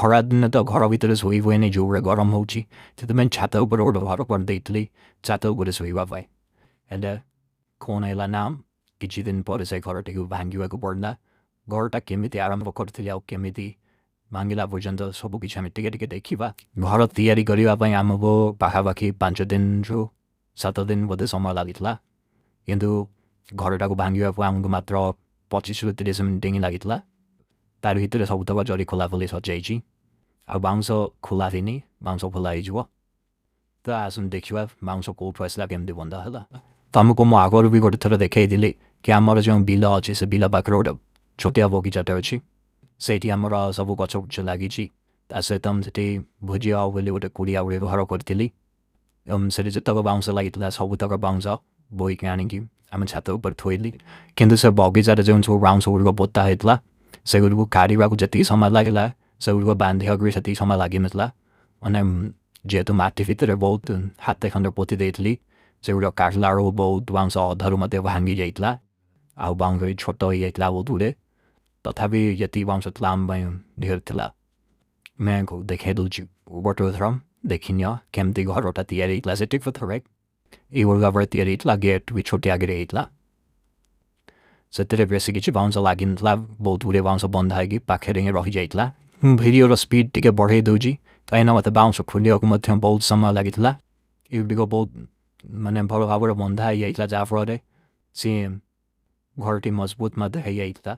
ଖରାଦିନେ ତ ଘର ଭିତରେ ଶୋଇ ହୁଏନି ଯେଉଁଭଳି ଗରମ ହେଉଛି ସେଥିପାଇଁ ଛାତ ଉପରେ ଗୋଟେ ଘର କରିଦେଇଥିଲି ଛାତ ଉପରେ ଶୋଇବା ପାଇଁ ହେଲେ କ'ଣ ହେଲା ନା କିଛି ଦିନ ପରେ ସେ ଘରଟିକୁ ଭାଙ୍ଗିବାକୁ ପଡ଼ିଲା ଘରଟା କେମିତି ଆରମ୍ଭ କରିଥିଲି ଆଉ କେମିତି ଭାଙ୍ଗିଲା ପର୍ଯ୍ୟନ୍ତ ସବୁକିଛି ଆମେ ଟିକେ ଟିକେ ଦେଖିବା ଘର ତିଆରି କରିବା ପାଇଁ ଆମକୁ ପାଖାପାଖି 5 ଦିନରୁ 7 ଦିନ ବୋଧେ ସମୟ ଲାଗିଥିଲା କିନ୍ତୁ ଘରଟାକୁ ଭାଙ୍ଗିବାକୁ ଆମକୁ ମାତ୍ର 25ରୁ 30 ମିନିଟ୍ ହିଁ ଲାଗିଥିଲା ତାର ଭିତରେ ସବୁତକ ଜରି ଖୋଲାଖୋଲି ସଜାଇଛି ଆଉ ବାଉଁଶ ଖୋଲା ହେଇନି ବାଉଁଶ ଖୋଲା ହେଇଯିବ ତ ଆସନ୍ତୁ ଦେଖିବା ବାଉଁଶ କେଉଁଠୁ ଆସିଲା କେମିତି ବନ୍ଧା ହେଲା ତମକୁ ମୁଁ ଆଗରୁ ବି ଗୋଟେ ଥର ଦେଖାଇଥିଲି କି ଆମର ଯେଉଁ ବିଲ ଅଛି ସେ ବିଲ ପାଖରେ ଗୋଟେ ଛୋଟିଆ ବଗିଚାଟେ ଅଛି ସେଇଠି ଆମର ସବୁ ଗଛ ଗୁଛ ଲାଗିଛି ତା ସହିତ ମୁଁ ସେଠି ଭୋଜି ଆଉ ବୋଲି ଗୋଟେ କୁଡ଼ିଆ ଗୋଟେ ଘର କରିଥିଲି ସେଠି ଯେତକ ବାଉଁଶ ଲାଗିଥିଲା ସବୁତକ ବାଉଁଶ ବୋହିକି ଆଣିକି ଆମେ ଛାତ ଉପରେ ଥୋଇଲି କିନ୍ତୁ ସେ ବଗିଚାରେ ଯେଉଁ ସବୁ ବାଉଁଶ ଗୁଡ଼ିକ ପୋତା ହେଇଥିଲା ସେଗୁଡ଼ିକୁ କାଢ଼ିବାକୁ ଯେତିକି ସମୟ ଲାଗିଲା ସେଗୁଡ଼ିକ ବାନ୍ଧିବାକୁ ବି ସେତିକି ସମୟ ଲାଗିନଥିଲା ମାନେ ଯେହେତୁ ମାଟି ଭିତରେ ବହୁତ ହାତେ ଖଣ୍ଡେ ପୋତି ଦେଇଥିଲି ସେଗୁଡ଼ିକ କାଟିଲା ବେଳକୁ ବହୁତ ବାଉଁଶ ଅଧାରୁ ମଧ୍ୟ ଭାଙ୍ଗି ଯାଇଥିଲା ଆଉ ବାଉଁଶ ବି ଛୋଟ ହେଇଯାଇଥିଲା ବହୁତ ଗୁଡ଼ିଏ ତଥାପି ଯେତିକି ବାଉଁଶ ଥିଲା ଆମ ପାଇଁ ଢେର ଥିଲା ମୁଁ ଦେଖାଇ ଦେଉଛି ଗୋଟେ ଥର ଦେଖିନିଅ କେମିତି ଘରଟା ତିଆରି ହେଇଥିଲା ସେଠି ଥରେ ଏଇଭଳି ଭାବରେ ତିଆରି ହେଇଥିଲା ଗେଟ୍ ବି ଛୋଟିଆ ଗେଟ୍ ହେଇଥିଲା ସେଥିରେ ବେଶୀ କିଛି ବାଉଁଶ ଲାଗିନଥିଲା ବହୁତ ଗୁଡ଼ିଏ ବାଉଁଶ ବନ୍ଧା ହେଇକି ପାଖରେ ହିଁ ରହିଯାଇଥିଲା ଭିଡ଼ିଓର ସ୍ପିଡ଼ ଟିକେ ବଢ଼େଇ ଦେଉଛି କାହିଁକିନା ମୋତେ ବାଉଁଶ ଖୋଲିବାକୁ ମଧ୍ୟ ବହୁତ ସମୟ ଲାଗିଥିଲା ଏଗୁଡ଼ିକ ବହୁତ ମାନେ ଭଲ ଭାବରେ ବନ୍ଧା ହେଇଯାଇଥିଲା ଯାହାଫଳରେ ସିଏ ଘରଟି ମଜବୁତ ମଧ୍ୟ ହେଇଯାଇଥିଲା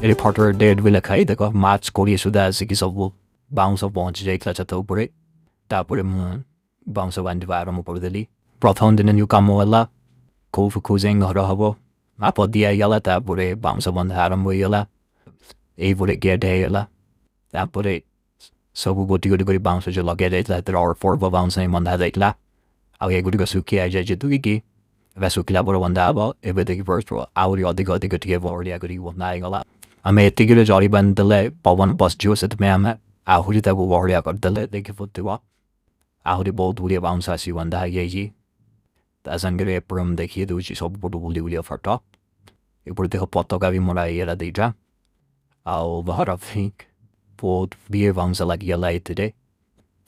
ରିପୋର୍ଟର ଡେଟ୍ ବି ଲେଖା ହେଇ ଦେଖ ମାର୍ଚ୍ଚ 20 ସୁଦ୍ଧା ଆସିକି ସବୁ ବାଉଁଶ ପହଞ୍ଚି ଯାଇଥିଲା ଛାତ ଉପରେ ତାପରେ ମୁଁ ବାଉଁଶ ବାନ୍ଧିବା ଆରମ୍ଭ କରିଦେଲି ପ୍ରଥମ ଦିନ ଯେଉଁ କାମ ହେଲା କେଉଁ ଯାଇ ଘର ହେବ ମାପ ଦିଆ ହେଇଗଲା ତାପରେ ବାଉଁଶ ବନ୍ଧା ଆରମ୍ଭ ହେଇଗଲା ଏଇପଟେ ଗେଟ୍ ହେଇଗଲା ତାପରେ ସବୁ ଗୋଟି ଗୋଟି କରି ବାଉଁଶ ଯେଉଁ ଲଗାଇ ଯାଇଥିଲା ସେଥିରେ ଅଳ୍ପ ଅଳ୍ପ ବାଉଁଶ ହିଁ ବନ୍ଧା ଯାଇଥିଲା Awe gurigo suki aja jituiki. Vesu kilaboro wandabo, ebe the first audi or the got the good give already a good one dying a lot. I may take it a jolly band delay, but one bus juice at the mamma. I would that will worry about the let they give it to up. I would bold would bounce as you and die ye. That's angry prum the kid which is up would will for top. It would the pot of having more a day jam. I'll what of think. Both beer bounce like your light today.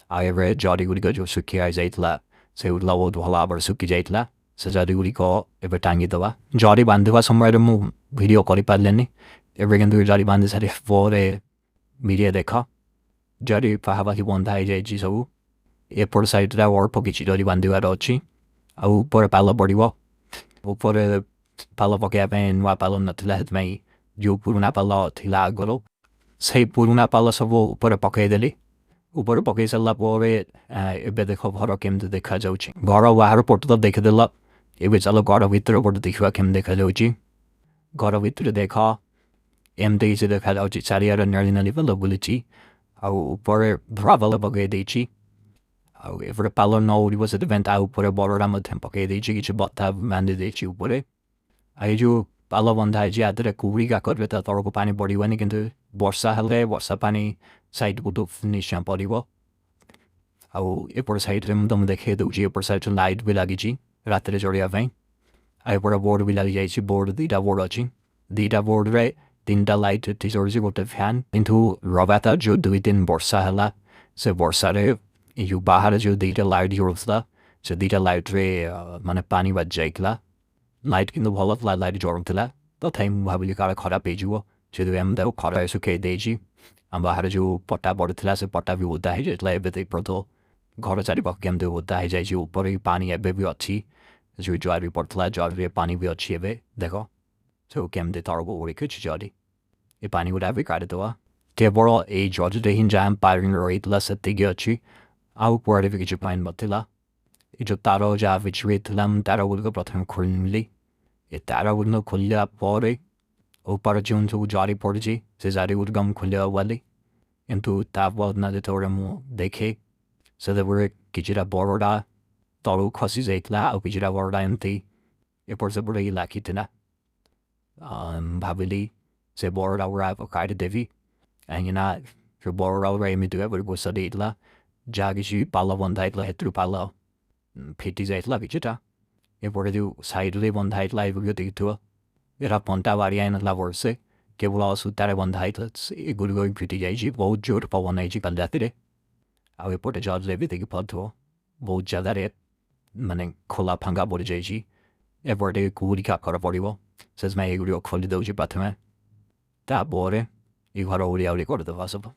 I read Jolly would go to Suki as 8 la, say would lower to Halabar Suki 8 la. Sa jadi uri ko every time gitu wa. Jadi bandu wa somewhere mu video call ipadleni. Every gandu jadi bandu sari for media dekha. Jadi pahava ki bonda ije jiso. E por side da war pokichi jadi bandu adochi. Au por pala body wa. Au por pala vokaben wa pala na tlet mai. Jo por una pala tila golo. Sei por una pala savo por pokedeli. Upor poke sa la pore e bede ko horo kem de kajochi. Gora wa report to de kadela. It was a lot of it over the Huakim de Kaloji. Got a wit to the deca. Days of the Kaloji Saria and nearly availability. Au por bravo bogadici. However, a palo no, it was at the event out por a borrow ram tempoke de Jig bot have mandate you put it. I do palo one daija that a kuriga cut with a thorough pani body when again to Borsa Hale, what's a pani side would finish and body well. Au it was hate him dom the head of Geoperception light villagigi. Rather is already a vein. I were a board will I board the Davoraching. The Davord re, din delight it is or zero of hand into Rovata Ju do it in Borsahala, se Borsare, you bahara ju data light Eurosla, so data light re manapani wa Jakela, light in the wall of light jortilla, the time how you got a caught up ejuo, to the M del caught as okay deji, and bahara ju porta bortilla, porta view die it lay with a proto. Got a side of game do die you, body pani a bibliochi. As you drive report la jolly pani will chive, deco. So came the targo or could jolly. A pani would have regarded to Teboro a George de Hinjam firing rate less at the gilchi. Out word if you get your pine botilla. It of taro jav which rate lam dara would go brought him currently. It dara would no kulla body. O parajun to jolly portage, says I would gum kulla welly. Into tavwald nadatorium decay. So there were Kijira Boroda, Toro Cossis 8 la, Kijira Boroda and tea. It was a pretty lucky tina. Havili, say Boroda were out of Kaida Devi. And you know, for Boroda Rami to ever go Sadid la, Jagishi, Pala one tight la, through Palo. Pity's 8 la, Vichita. If we're to do side live one tight live, we'll get to it. Get up on Tavarian la Vorse, give also Tara one tight, let's a good going pretty age, both Jurt for one age, and that day. I will put a judge everything upon to both Jadaret, Manning Kola Panga Bodiji, ever the Kurika Caraborivo, says my real quality doji batman. That boy, you had already recorded the possible.